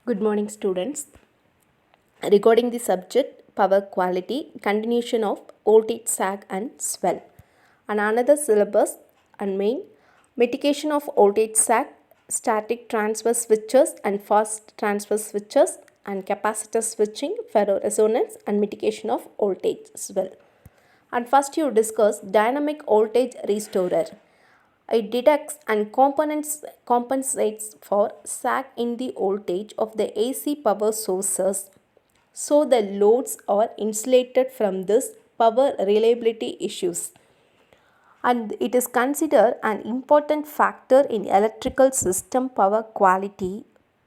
Good morning, students. Regarding the subject power quality, continuation of voltage sag and swell. And another syllabus and main mitigation of voltage sag, static transfer switches and fast transfer switches, and capacitor switching, ferroresonance, and mitigation of voltage swell. And first you discuss dynamic voltage restorer. It detects and compensates for sag in the voltage of the AC power sources, so the loads are insulated from this power reliability issues. And it is considered an important factor in electrical system power quality,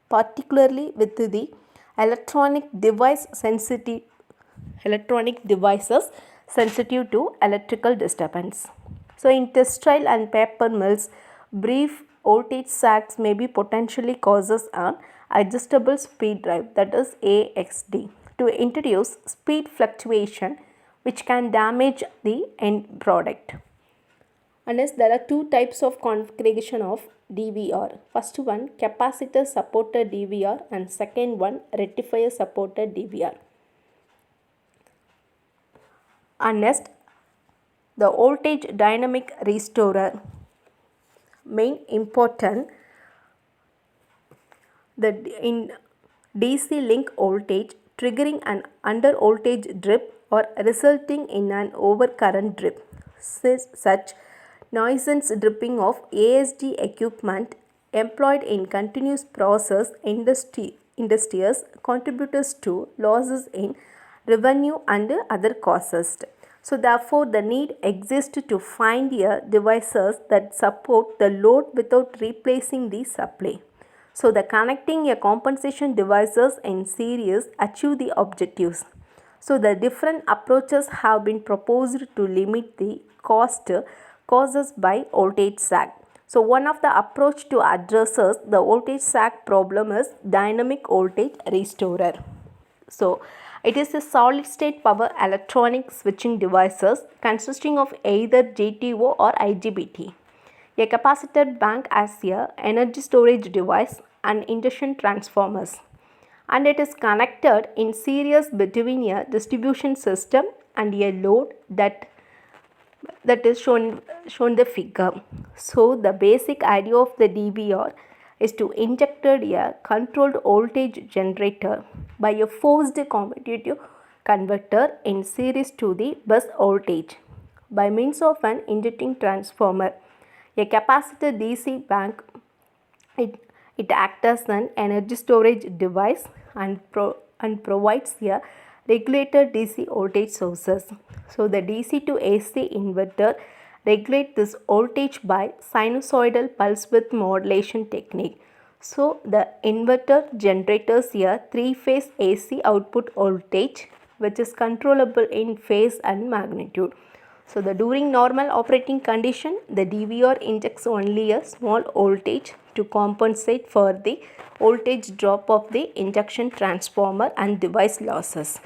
particularly with the electronic devices sensitive to electrical disturbance. So in textile and paper mills, brief voltage sags may be potentially causes an adjustable speed drive, that is AXD, to introduce speed fluctuation which can damage the end product. And yes, there are two types of configuration of DVR. First one, capacitor supported DVR, and second one, rectifier supported DVR. And next, the voltage dynamic restorer. Main important, the in DC link voltage triggering an under voltage drip or resulting in an overcurrent drip. Such nuisance dripping of ASD equipment employed in continuous process industries contributes to losses in revenue and other costs. So therefore the need exists to find devices that support the load without replacing the supply. So the connecting a compensation devices in series achieve the objectives. So the different approaches have been proposed to limit the cost causes by voltage sag. So one of the approach to addresses the voltage sag problem is dynamic voltage restorer. So it is a solid state power electronic switching devices consisting of either GTO or IGBT. A capacitor bank as a energy storage device and induction transformers, and it is connected in series between a distribution system and a load that is shown the figure. So the basic idea of the DVR is to inject a controlled voltage generator by a forced commutative converter in series to the bus voltage by means of an injecting transformer. A capacitor DC bank, it acts as an energy storage device and provides a regulated DC voltage sources. So the DC to AC inverter regulates this voltage by sinusoidal pulse width modulation technique. So the inverter generates a three-phase AC output voltage which is controllable in phase and magnitude. So during normal operating condition, the DVR injects only a small voltage to compensate for the voltage drop of the induction transformer and device losses.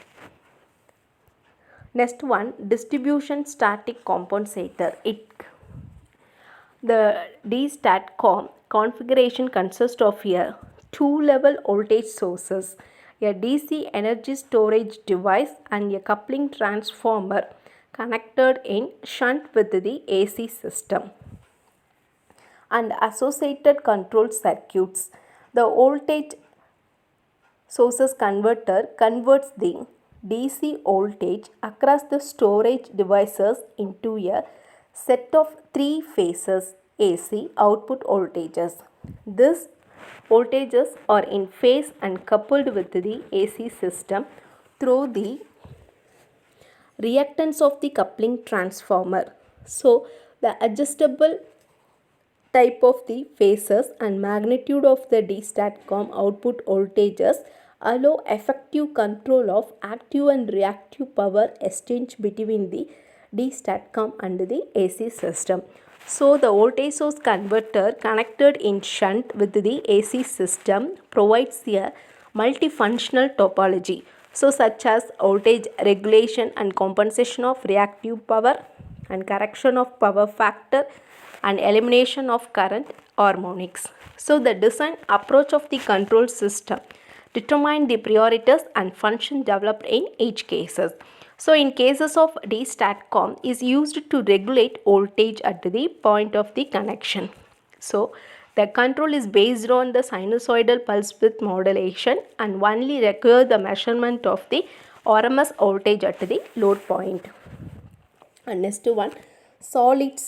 Next one, distribution static compensator. The D-STATCOM configuration consists of a two-level voltage sources, a DC energy storage device, and a coupling transformer connected in shunt with the AC system and associated control circuits. The voltage sources converter converts the DC voltage across the storage devices into a set of three phases AC output voltages. These voltages are in phase and coupled with the AC system through the reactance of the coupling transformer. So the adjustable type of the phases and magnitude of the D-STATCOM output voltages allow effective control of active and reactive power exchange between the D-STATCOM and the AC system. So the voltage source converter connected in shunt with the AC system provides a multifunctional topology, so such as voltage regulation and compensation of reactive power and correction of power factor and elimination of current harmonics. So the design approach of the control system Determine the priorities and function developed in each cases. So in cases of D-STATCOM is used to regulate voltage at the point of the connection. So the control is based on the sinusoidal pulse width modulation and only require the measurement of the RMS voltage at the load point. And next one, solid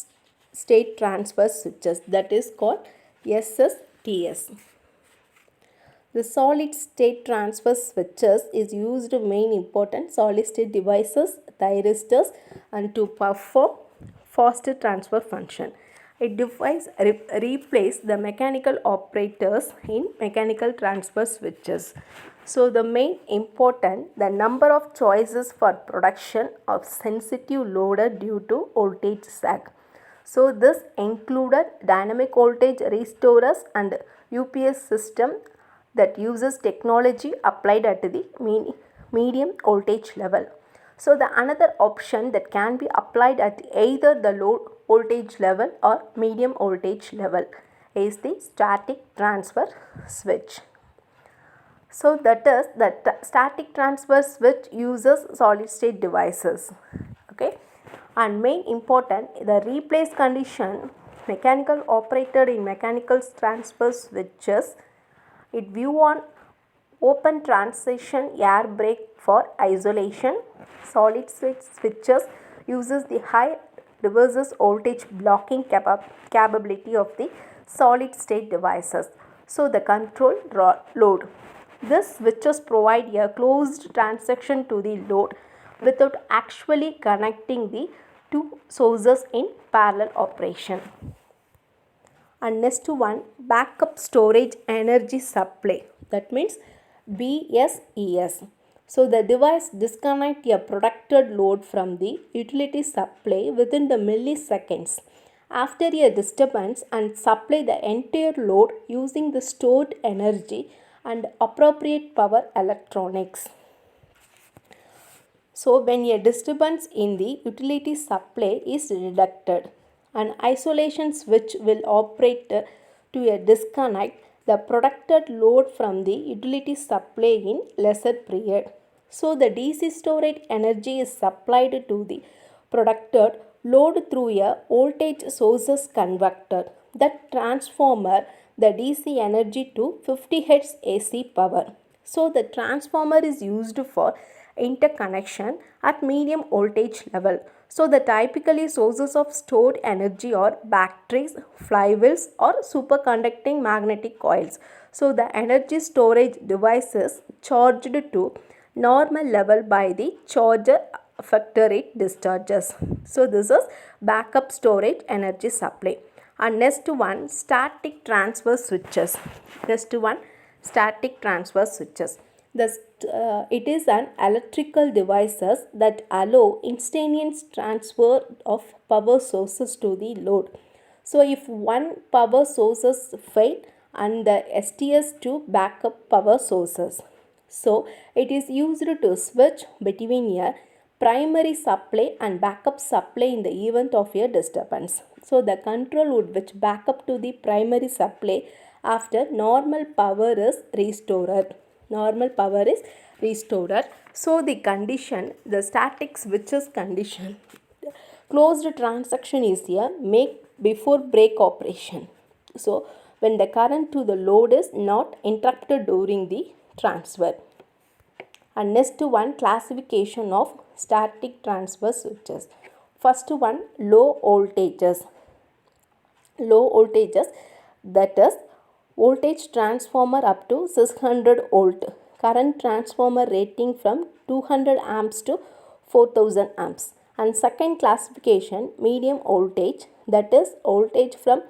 state transfer switches, that is called SSTS. The solid state transfer switches is used to main important solid state devices, thyristors, and to perform faster transfer function. It device replace the mechanical operators in mechanical transfer switches. So the main important, the number of choices for production of sensitive loader due to voltage sag. So this included dynamic voltage restorers and UPS system that uses technology applied at the medium voltage level. So the another option that can be applied at either the low voltage level or medium voltage level is the static transfer switch. So that is the static transfer switch uses solid state devices. Okay, and main important, the replace condition mechanical operated in mechanical transfer switches, it view on open transition air brake for isolation. Solid switches uses the high reverses voltage blocking capability of the solid state devices. So the control load. This switches provide a closed transaction to the load without actually connecting the two sources in parallel operation. And next one, backup storage energy supply, that means BSES. So the device disconnect a protected load from the utility supply within the milliseconds after a disturbance and supply the entire load using the stored energy and appropriate power electronics. So when a disturbance in the utility supply is detected, an isolation switch will operate to a disconnect the protected load from the utility supply in lesser period. So the DC storage energy is supplied to the protected load through a voltage sources converter that transformer the DC energy to 50 Hz AC power. So the transformer is used for interconnection at medium voltage level. So the typically sources of stored energy are batteries, flywheels or superconducting magnetic coils. So the energy storage device is charged to normal level by the charger after it discharges. So this is backup storage energy supply. And next one, static transfer switches. Next one, static transfer switches. It is an electrical devices that allow instantaneous transfer of power sources to the load. So if one power sources fail and the STS to backup power sources. So it is used to switch between a primary supply and backup supply in the event of a disturbance. So the control would which backup to the primary supply after normal power is restored. Normal power is restored. So the condition, the static switches condition, closed transaction is a make before break operation. So when the current to the load is not interrupted during the transfer. And next one, classification of static transfer switches. First one, low voltages. Low voltages, that is voltage transformer up to 600 volt. Current transformer rating from 200 amps to 4000 amps. And second classification, medium voltage, that is voltage from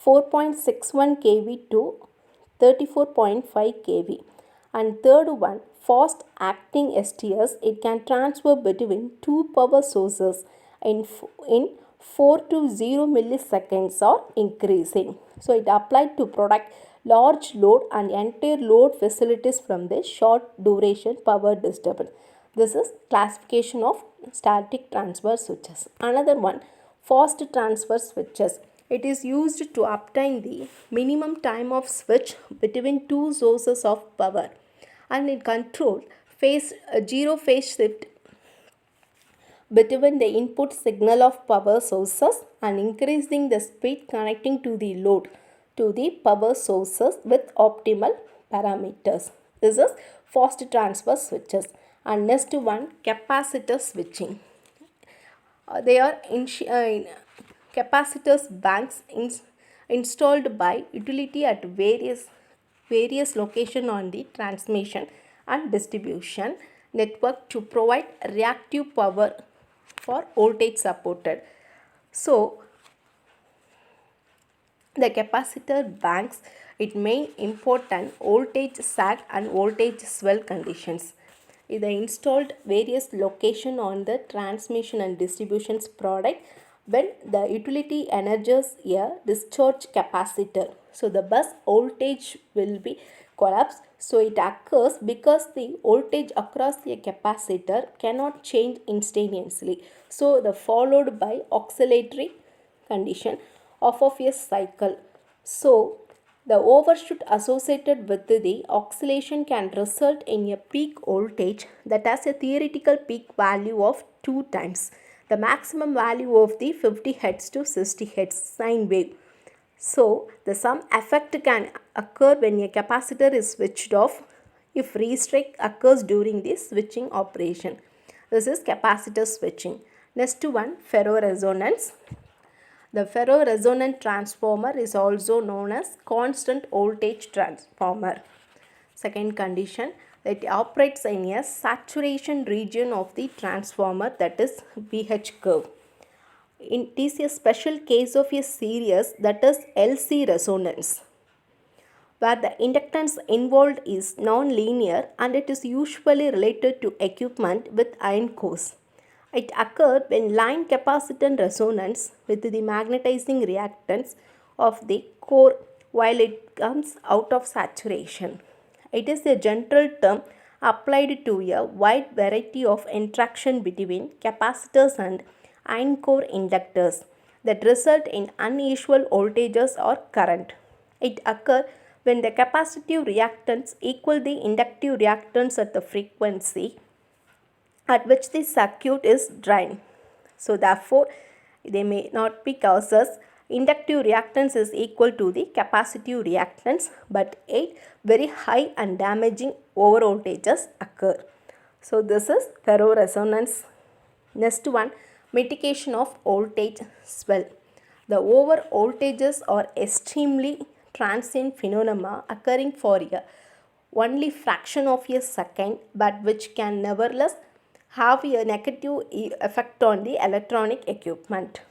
4.61 kV to 34.5 kV. And third one, fast acting STS, it can transfer between two power sources in 4 to 0 milliseconds or increasing. So it applied to protect large load and entire load facilities from the short duration power disturbance. This is classification of static transfer switches. Another one, fast transfer switches. It is used to obtain the minimum time of switch between two sources of power and it control zero phase shift between the input signal of power sources and increasing the speed connecting to the load to the power sources with optimal parameters. This is fast transfer switches. And next one, capacitor switching. They are capacitors banks installed by utility at various location on the transmission and distribution network to provide reactive power for voltage supported. So the capacitor banks it main important voltage sag and voltage swell conditions. They installed various location on the transmission and distributions product when the utility energizes a discharge capacitor. So the bus voltage will be collapsed. So it occurs because the voltage across a capacitor cannot change instantaneously. So the followed by oscillatory condition of a cycle. So the overshoot associated with the oscillation can result in a peak voltage that has a theoretical peak value of 2 times the maximum value of the 50 Hz to 60 Hz sine wave. So the sum effect can occur when a capacitor is switched off if restrike occurs during the switching operation. This is capacitor switching. Next one, ferroresonance. The ferroresonant transformer is also known as constant voltage transformer. Second condition, it operates in a saturation region of the transformer, that is VH curve. It is a special case of a series, that is LC resonance, where the inductance involved is non-linear and it is usually related to equipment with iron cores. It occurs when line capacitance resonance with the magnetizing reactance of the core while it comes out of saturation. It is a general term applied to a wide variety of interaction between capacitors and iron core inductors that result in unusual voltages or current. It occurs when the capacitive reactance equal the inductive reactance at the frequency at which the circuit is drained. So therefore, they may not be causes. Inductive reactance is equal to the capacitive reactance, but 8 very high and damaging over voltages occur. So this is ferroresonance. Next one, mitigation of voltage swell. The over voltages are extremely transient phenomena occurring for a only fraction of a second, but which can nevertheless have a negative effect on the electronic equipment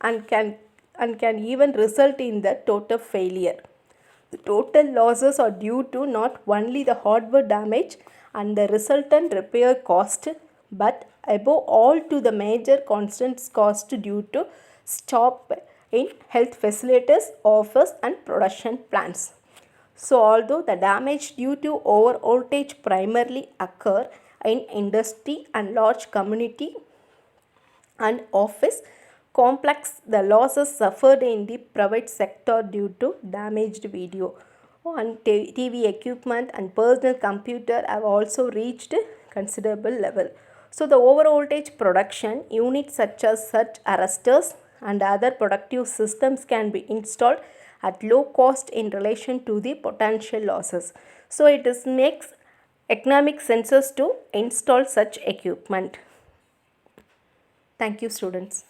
and can even result in the total failure. The total losses are due to not only the hardware damage and the resultant repair cost, but above all to the major constant cost due to stop in health facilities, office and production plants. So although the damage due to over voltage primarily occur in industry and large community and office complex, the losses suffered in the private sector due to damaged video and TV equipment and personal computer have also reached considerable level. So the over voltage production units such as surge arresters and other productive systems can be installed at low cost in relation to the potential losses. So it makes economic sense to install such equipment. Thank you, students.